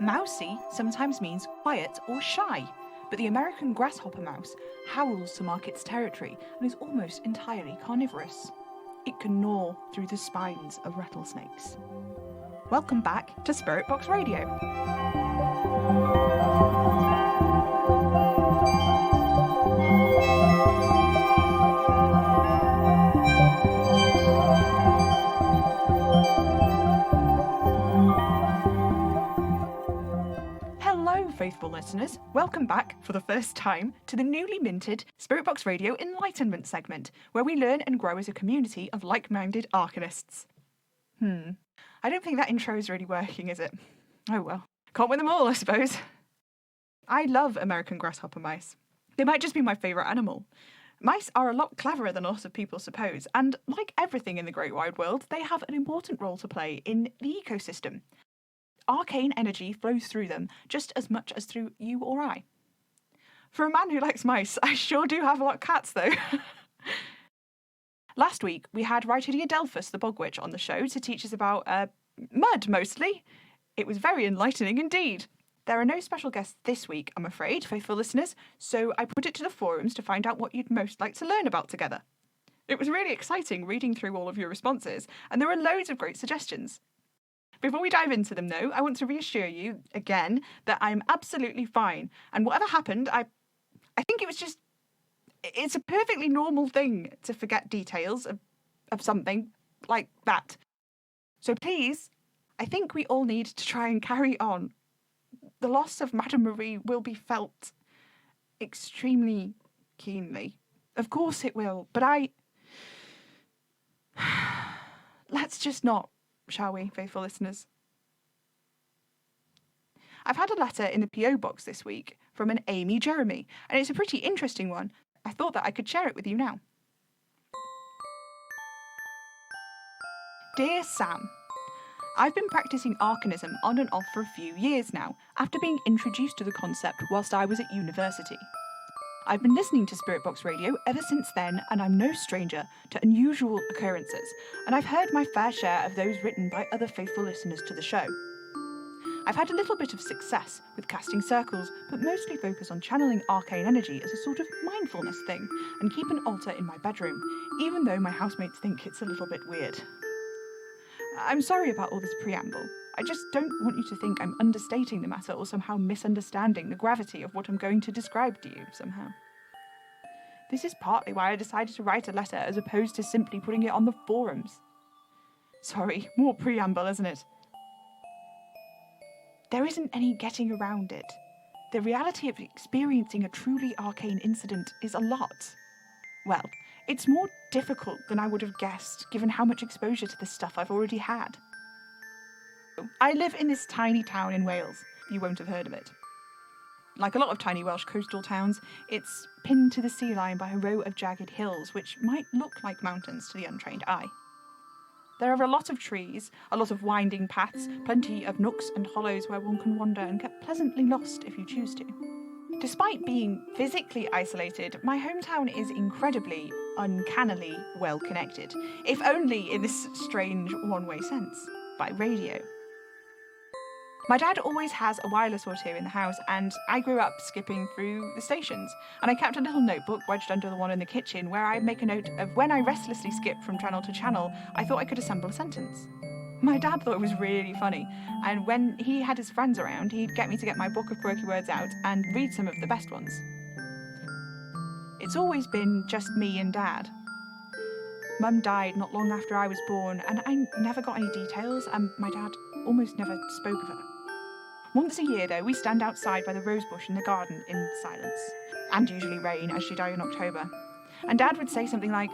Mousy sometimes means quiet or shy, but the American grasshopper mouse howls to mark its territory and is almost entirely carnivorous. It can gnaw through the spines of rattlesnakes. Welcome back to Spirit Box Radio. Hello, faithful listeners. Welcome back, for the first time, to the newly minted Spirit Box Radio Enlightenment segment, where we learn and grow as a community of like-minded arcanists. I don't think that intro is really working, is it? Oh well. Can't win them all, I suppose. I love American grasshopper mice. They might just be my favourite animal. Mice are a lot cleverer than a lot of people suppose, and like everything in the great wide world, they have an important role to play in the ecosystem. Arcane energy flows through them just as much as through you or I. For a man who likes mice, I sure do have a lot of cats, though. Last week, we had Rytidia Delphus, the bog witch, on the show to teach us about mud, mostly. It was very enlightening indeed. There are no special guests this week, I'm afraid, faithful listeners, so I put it to the forums to find out what you'd most like to learn about together. It was really exciting reading through all of your responses, and there were loads of great suggestions. Before we dive into them, though, I want to reassure you, again, that I'm absolutely fine, and whatever happened, I think it was just... It's a perfectly normal thing to forget details of something like that. So please, I think we all need to try and carry on. The loss of Madame Marie will be felt extremely keenly. Of course it will, but let's just not, shall we, faithful listeners? I've had a letter in the PO box this week from an Amy Jeremy, and it's a pretty interesting one. I thought that I could share it with you now. Dear Sam, I've been practicing arcanism on and off for a few years now, after being introduced to the concept whilst I was at university. I've been listening to Spirit Box Radio ever since then, and I'm no stranger to unusual occurrences, and I've heard my fair share of those written by other faithful listeners to the show. I've had a little bit of success with casting circles, but mostly focus on channeling arcane energy as a sort of mindfulness thing, and keep an altar in my bedroom, even though my housemates think it's a little bit weird. I'm sorry about all this preamble. I just don't want you to think I'm understating the matter or somehow misunderstanding the gravity of what I'm going to describe to you somehow. This is partly why I decided to write a letter as opposed to simply putting it on the forums. Sorry, more preamble, isn't it? There isn't any getting around it. The reality of experiencing a truly arcane incident is a lot. Well, it's more difficult than I would have guessed, given how much exposure to this stuff I've already had. I live in this tiny town in Wales. You won't have heard of it. Like a lot of tiny Welsh coastal towns, it's pinned to the sea line by a row of jagged hills, which might look like mountains to the untrained eye. There are a lot of trees, a lot of winding paths, plenty of nooks and hollows where one can wander and get pleasantly lost if you choose to. Despite being physically isolated, my hometown is incredibly, uncannily well connected, if only in this strange one-way sense, by radio. My dad always has a wireless or two in the house, and I grew up skipping through the stations, and I kept a little notebook wedged under the one in the kitchen where I make a note of when I restlessly skipped from channel to channel, I thought I could assemble a sentence. My dad thought it was really funny, and when he had his friends around, he'd get me to get my book of quirky words out and read some of the best ones. It's always been just me and Dad. Mum died not long after I was born, and I never got any details, and my dad almost never spoke of her. Once a year, though, we stand outside by the rose bush in the garden in silence, and usually rain, as she died in October. And Dad would say something like,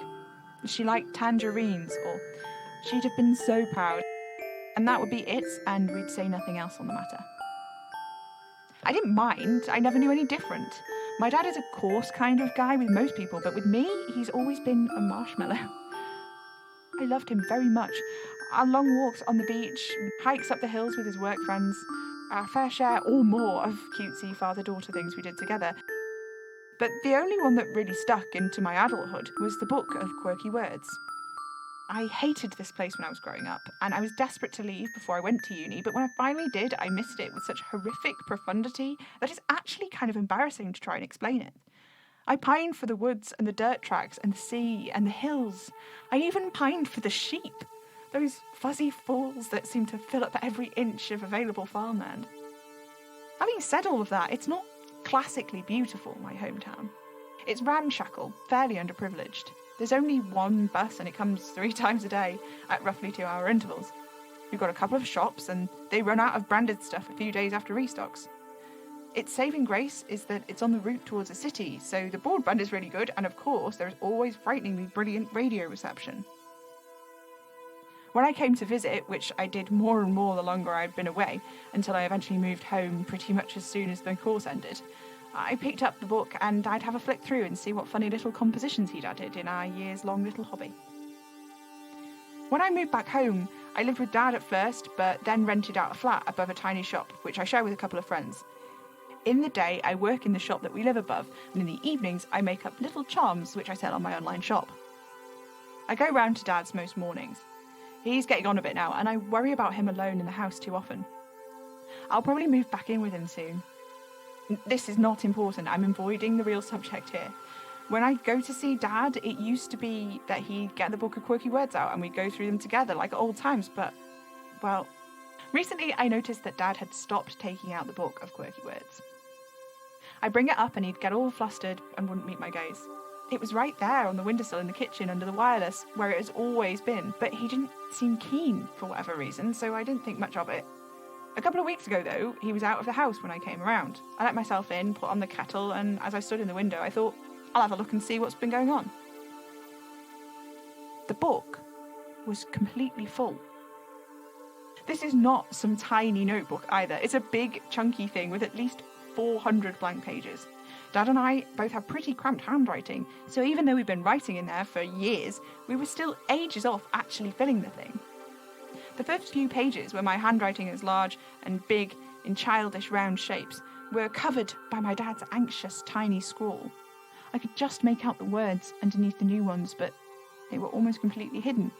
"She liked tangerines," or "She'd have been so proud." And that would be it, and we'd say nothing else on the matter. I didn't mind. I never knew any different. My dad is a coarse kind of guy with most people, but with me, he's always been a marshmallow. I loved him very much. Our long walks on the beach, hikes up the hills with his work friends, our fair share or more of cutesy father-daughter things we did together. But the only one that really stuck into my adulthood was the book of quirky words. I hated this place when I was growing up, and I was desperate to leave before I went to uni, but when I finally did, I missed it with such horrific profundity that it's actually kind of embarrassing to try and explain it. I pined for the woods and the dirt tracks and the sea and the hills. I even pined for the sheep, those fuzzy falls that seem to fill up every inch of available farmland. Having said all of that, it's not classically beautiful, my hometown. It's ramshackle, fairly underprivileged. There's only one bus and it comes 3 times a day at roughly 2-hour intervals. We've got a couple of shops and they run out of branded stuff a few days after restocks. Its saving grace is that it's on the route towards a city, so the broadband is really good and of course there's always frighteningly brilliant radio reception. When I came to visit, which I did more and more the longer I'd been away, until I eventually moved home pretty much as soon as the course ended, I picked up the book and I'd have a flick through and see what funny little compositions he'd added in our years-long little hobby. When I moved back home, I lived with Dad at first, but then rented out a flat above a tiny shop, which I share with a couple of friends. In the day, I work in the shop that we live above, and in the evenings, I make up little charms which I sell on my online shop. I go round to Dad's most mornings. He's getting on a bit now, and I worry about him alone in the house too often. I'll probably move back in with him soon. This is not important, I'm avoiding the real subject here. When I go to see Dad, it used to be that he'd get the book of quirky words out and we'd go through them together like old times, but, well, recently I noticed that Dad had stopped taking out the book of quirky words. I bring it up and he'd get all flustered and wouldn't meet my gaze. It was right there on the windowsill in the kitchen under the wireless, where it has always been, but he didn't seem keen for whatever reason, so I didn't think much of it. A couple of weeks ago, though, he was out of the house when I came around. I let myself in, put on the kettle, and as I stood in the window, I thought, I'll have a look and see what's been going on. The book was completely full. This is not some tiny notebook either. It's a big, chunky thing with at least 400 blank pages. Dad and I both have pretty cramped handwriting, so even though we've been writing in there for years, we were still ages off actually filling the thing. The first few pages, where my handwriting is large and big in childish round shapes, were covered by my dad's anxious tiny scrawl. I could just make out the words underneath the new ones, but they were almost completely hidden.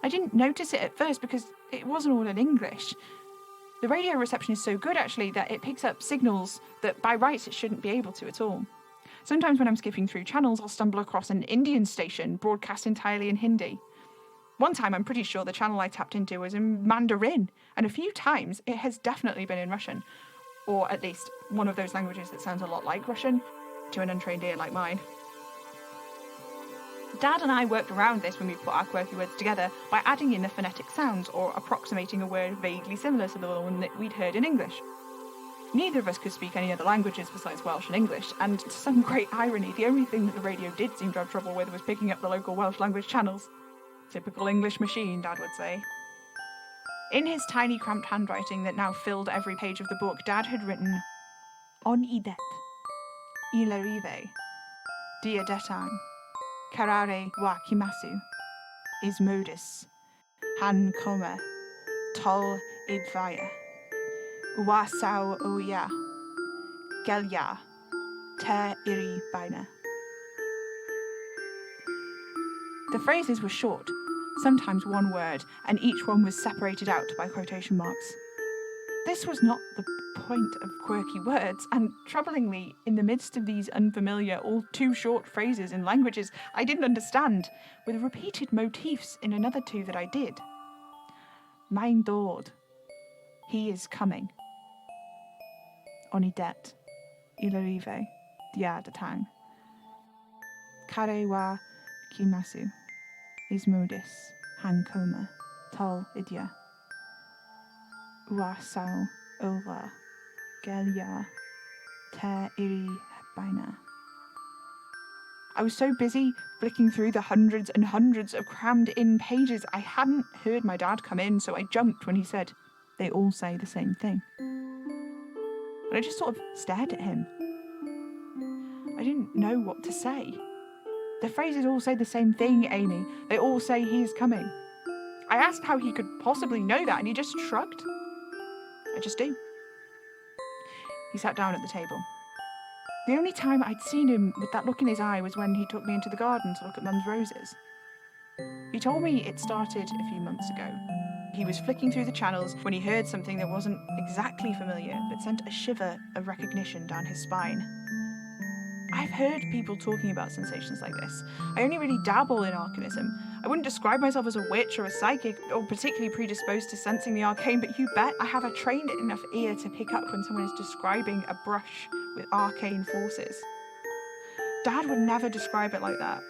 I didn't notice it at first because it wasn't all in English. The radio reception is so good, actually, that it picks up signals that by rights it shouldn't be able to at all. Sometimes when I'm skipping through channels, I'll stumble across an Indian station broadcast entirely in Hindi. One time I'm pretty sure the channel I tapped into was in Mandarin, and a few times it has definitely been in Russian, or at least one of those languages that sounds a lot like Russian, to an untrained ear like mine. Dad and I worked around this when we put our quirky words together by adding in the phonetic sounds or approximating a word vaguely similar to the one that we'd heard in English. Neither of us could speak any other languages besides Welsh and English, and to some great irony, the only thing that the radio did seem to have trouble with was picking up the local Welsh language channels. Typical English machine, Dad would say. In his tiny cramped handwriting that now filled every page of the book, Dad had written, On idet, il arrive, dia detang, carare wa kimasu, is modus, han coma, tol idvaya, wa sau oya, gelya, te iri baina. The phrases were short, sometimes one word, and each one was separated out by quotation marks. This was not the point of quirky words, and troublingly, in the midst of these unfamiliar, all too short phrases in languages I didn't understand, with repeated motifs in another two that I did. Mein dod, he is coming. Onidet, il arrive, dia datang. Kare wa kimasu, is modus, han coma, tal idea. Wa sao ola, gelya, te iri baina. I was so busy flicking through the hundreds and hundreds of crammed-in pages, I hadn't heard my dad come in, so I jumped when he said, they all say the same thing. And I just sort of stared at him. I didn't know what to say. The phrases all say the same thing, Amy. They all say he is coming. I asked how he could possibly know that, and he just shrugged. I just do. He sat down at the table. The only time I'd seen him with that look in his eye was when he took me into the garden to look at Mum's roses. He told me it started a few months ago. He was flicking through the channels when he heard something that wasn't exactly familiar, but sent a shiver of recognition down his spine. I've heard people talking about sensations like this. I only really dabble in arcanism. I wouldn't describe myself as a witch or a psychic or particularly predisposed to sensing the arcane, but you bet I have a trained enough ear to pick up when someone is describing a brush with arcane forces. Dad would never describe it like that.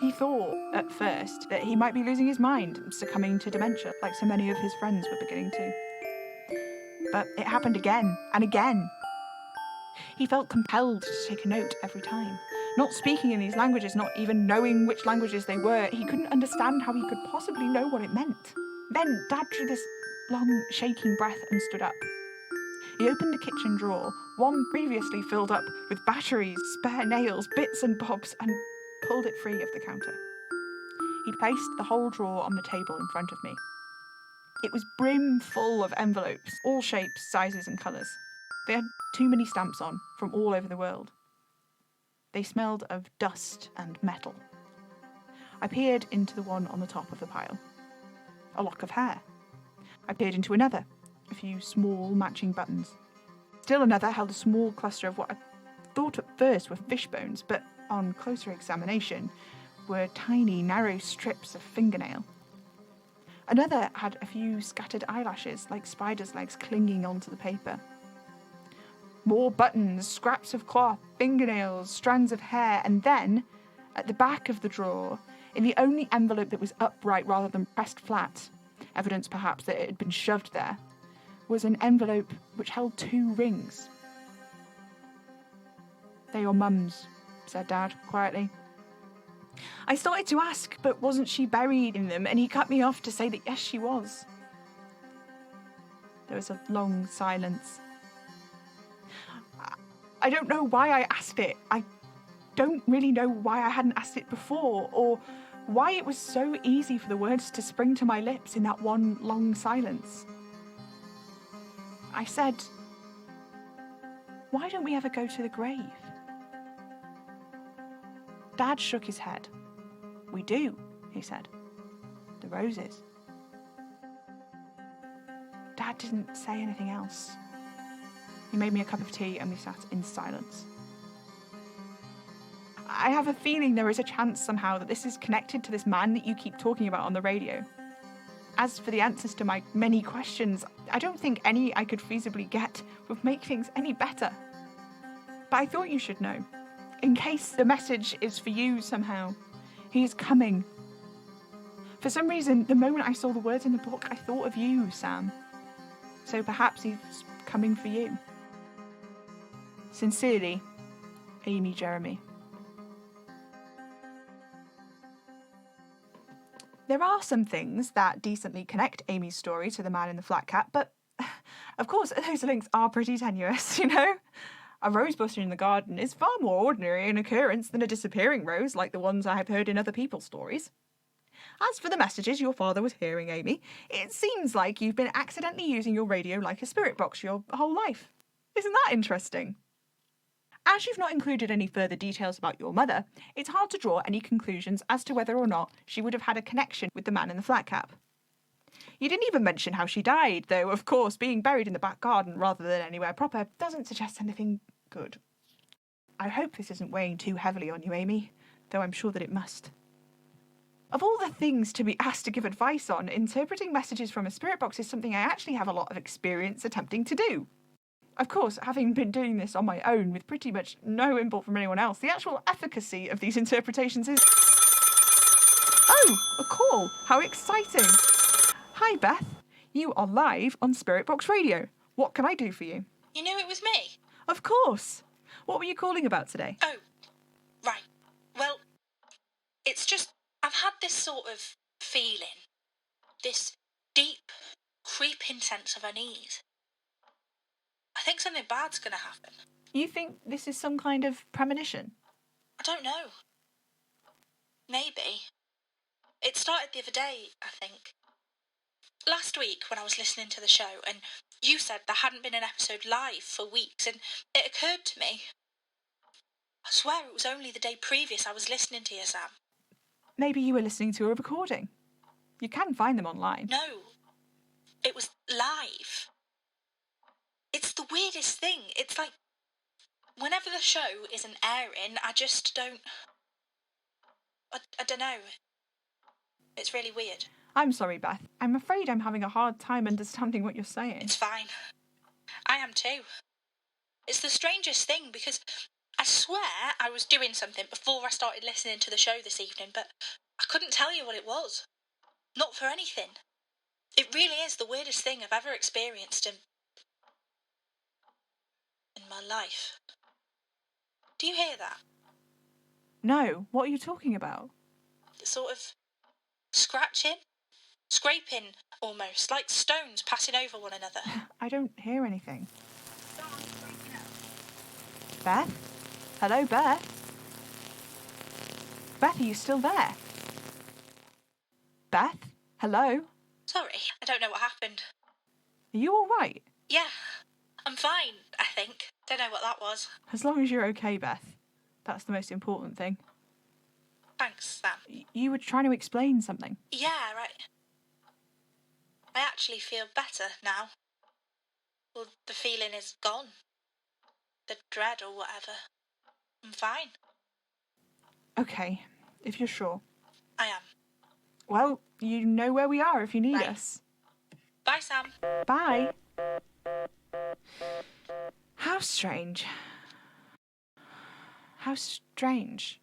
He thought, at first, that he might be losing his mind, succumbing to dementia, like so many of his friends were beginning to. But it happened again and again. He felt compelled to take a note every time. Not speaking in these languages, not even knowing which languages they were, he couldn't understand how he could possibly know what it meant. Then Dad drew this long, shaking breath and stood up. He opened the kitchen drawer, one previously filled up with batteries, spare nails, bits and bobs, and pulled it free of the counter. He placed the whole drawer on the table in front of me. It was brim full of envelopes, all shapes, sizes and colours. They had too many stamps on, from all over the world. They smelled of dust and metal. I peered into the one on the top of the pile. A lock of hair. I peered into another, a few small matching buttons. Still another held a small cluster of what I thought at first were fish bones, but on closer examination were tiny, narrow strips of fingernail. Another had a few scattered eyelashes, like spiders' legs clinging onto the paper. More buttons, scraps of cloth, fingernails, strands of hair, and then, at the back of the drawer, in the only envelope that was upright rather than pressed flat, evidence perhaps that it had been shoved there, was an envelope which held 2 rings. "They're your mum's," said Dad, quietly. I started to ask, but wasn't she buried in them? And he cut me off to say that yes, she was. There was a long silence. I don't know why I asked it. I don't really know why I hadn't asked it before, or why it was so easy for the words to spring to my lips in that one long silence. I said, "Why don't we ever go to the grave?" Dad shook his head. "We do," he said. "The roses." Dad didn't say anything else. He made me a cup of tea and we sat in silence. I have a feeling there is a chance somehow that this is connected to this man that you keep talking about on the radio. As for the answers to my many questions, I don't think any I could feasibly get would make things any better. But I thought you should know. In case the message is for you somehow. He is coming. For some reason, the moment I saw the words in the book, I thought of you, Sam. So perhaps he's coming for you. Sincerely, Amy Jeremy. There are some things that decently connect Amy's story to the man in the flat cap, but of course those links are pretty tenuous, you know? A rose bush in the garden is far more ordinary an occurrence than a disappearing rose like the ones I have heard in other people's stories. As for the messages your father was hearing, Amy, it seems like you've been accidentally using your radio like a spirit box your whole life. Isn't that interesting? As you've not included any further details about your mother, it's hard to draw any conclusions as to whether or not she would have had a connection with the man in the flat cap. You didn't even mention how she died, though, of course, being buried in the back garden rather than anywhere proper doesn't suggest anything good. I hope this isn't weighing too heavily on you, Amy, though I'm sure that it must. Of all the things to be asked to give advice on, interpreting messages from a spirit box is something I actually have a lot of experience attempting to do. Of course, having been doing this on my own with pretty much no input from anyone else, the actual efficacy of these interpretations is... Oh, a call! How exciting! Hi, Beth. You are live on Spirit Box Radio. What can I do for you? You knew it was me? Of course. What were you calling about today? Oh, right. Well, it's just, I've had this sort of feeling. This deep, creeping sense of unease. I think something bad's going to happen. You think this is some kind of premonition? I don't know. Maybe. It started the other day, I think. Last week when I was listening to the show and you said there hadn't been an episode live for weeks and it occurred to me. I swear it was only the day previous I was listening to you, Sam. Maybe you were listening to a recording. You can find them online. No, it was live. It's the weirdest thing. It's like, whenever the show isn't airing, I just don't... I don't know. It's really weird. I'm sorry, Beth. I'm afraid I'm having a hard time understanding what you're saying. It's fine. I am too. It's the strangest thing, because I swear I was doing something before I started listening to the show this evening, but I couldn't tell you what it was. Not for anything. It really is the weirdest thing I've ever experienced in my life. Do you hear that? No, what are you talking about? The sort of scratching, scraping almost, like stones passing over one another. I don't hear anything. Beth? Hello, Beth? Beth, are you still there? Beth? Hello? Sorry, I don't know what happened. Are you all right? Yeah, I'm fine, I think. Don't know what that was. As long as you're okay, Beth. That's the most important thing. Thanks, Sam. You were trying to explain something. Yeah, right. I actually feel better now. Well, the feeling is gone. The dread or whatever. I'm fine. Okay, if you're sure. I am. Well, you know where we are if you need Right. us. Bye, Sam. Bye. How strange. How strange.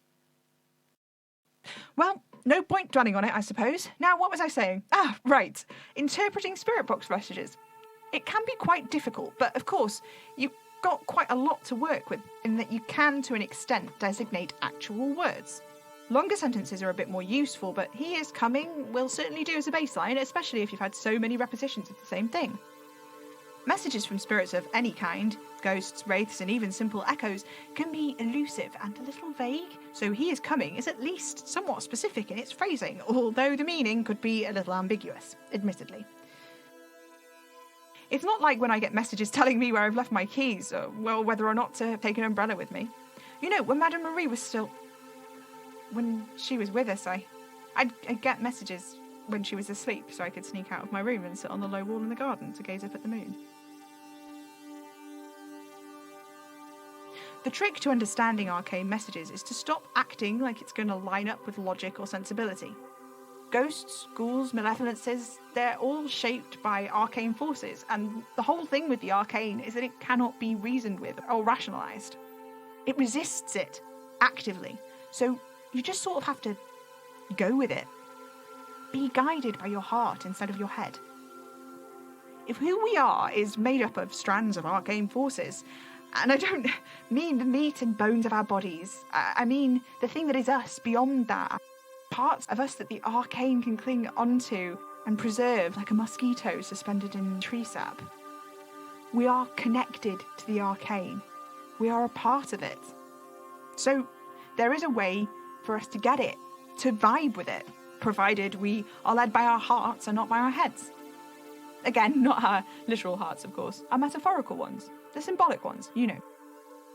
Well, no point dwelling on it, I suppose. Now, what was I saying? Ah, right. Interpreting spirit box messages. It can be quite difficult, but of course, you've got quite a lot to work with in that you can, to an extent, designate actual words. Longer sentences are a bit more useful, but "he is coming" will certainly do as a baseline, especially if you've had so many repetitions of the same thing. Messages from spirits of any kind, ghosts, wraiths, and even simple echoes, can be elusive and a little vague, so "he is coming" is at least somewhat specific in its phrasing, although the meaning could be a little ambiguous, admittedly. It's not like when I get messages telling me where I've left my keys, or, well, whether or not to take an umbrella with me. You know, when Madame Marie was still... When she was with us, I'd get messages when she was asleep, so I could sneak out of my room and sit on the low wall in the garden to gaze up at the moon. The trick to understanding arcane messages is to stop acting like it's going to line up with logic or sensibility. Ghosts, ghouls, malevolences, they're all shaped by arcane forces, and the whole thing with the arcane is that it cannot be reasoned with or rationalised. It resists it, actively, so you just sort of have to go with it. Be guided by your heart instead of your head. If who we are is made up of strands of arcane forces, and I don't mean the meat and bones of our bodies, I mean the thing that is us beyond that, parts of us that the arcane can cling onto and preserve like a mosquito suspended in tree sap. We are connected to the arcane. We are a part of it. So there is a way for us to get it, to vibe with it, provided we are led by our hearts and not by our heads. Again, not our literal hearts, of course, our metaphorical ones, the symbolic ones, you know.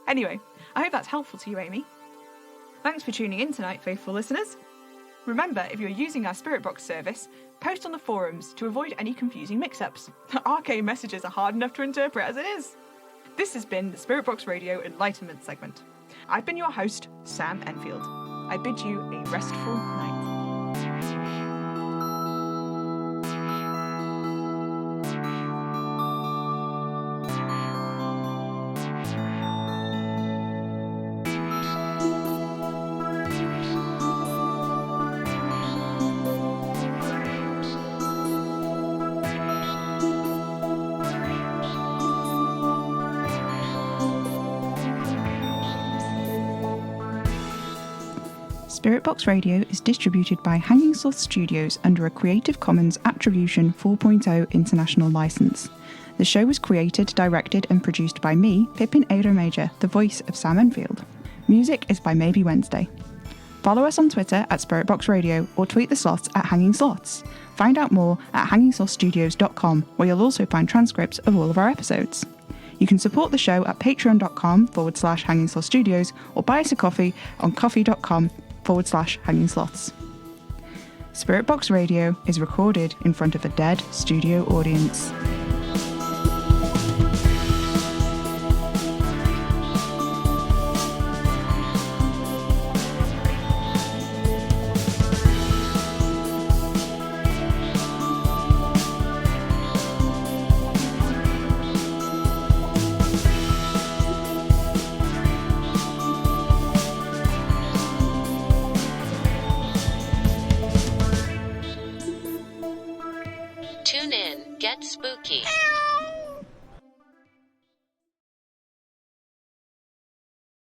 Anyway, I hope that's helpful to you, Amy. Thanks for tuning in tonight, faithful listeners. Remember, if you're using our Spirit Box service, post on the forums to avoid any confusing mix-ups. Arcane messages are hard enough to interpret as it is. This has been the Spirit Box Radio Enlightenment segment. I've been your host, Sam Enfield. I bid you a restful night. Spirit Box Radio is distributed by Hanging Sloth Studios under a Creative Commons Attribution 4.0 international license. The show was created, directed and produced by me, Pippin Eira Major, the voice of Sam Enfield. Music is by Maybe Wednesday. Follow us on Twitter at Spirit Box Radio or tweet the sloths at Hanging Sloths. Find out more at hangingslothstudios.com, where you'll also find transcripts of all of our episodes. You can support the show at patreon.com/Hanging Sloth Studios or buy us a coffee on coffee.com/Hanging Sloths. Spirit Box Radio is recorded in front of a dead studio audience. Tune in, get spooky.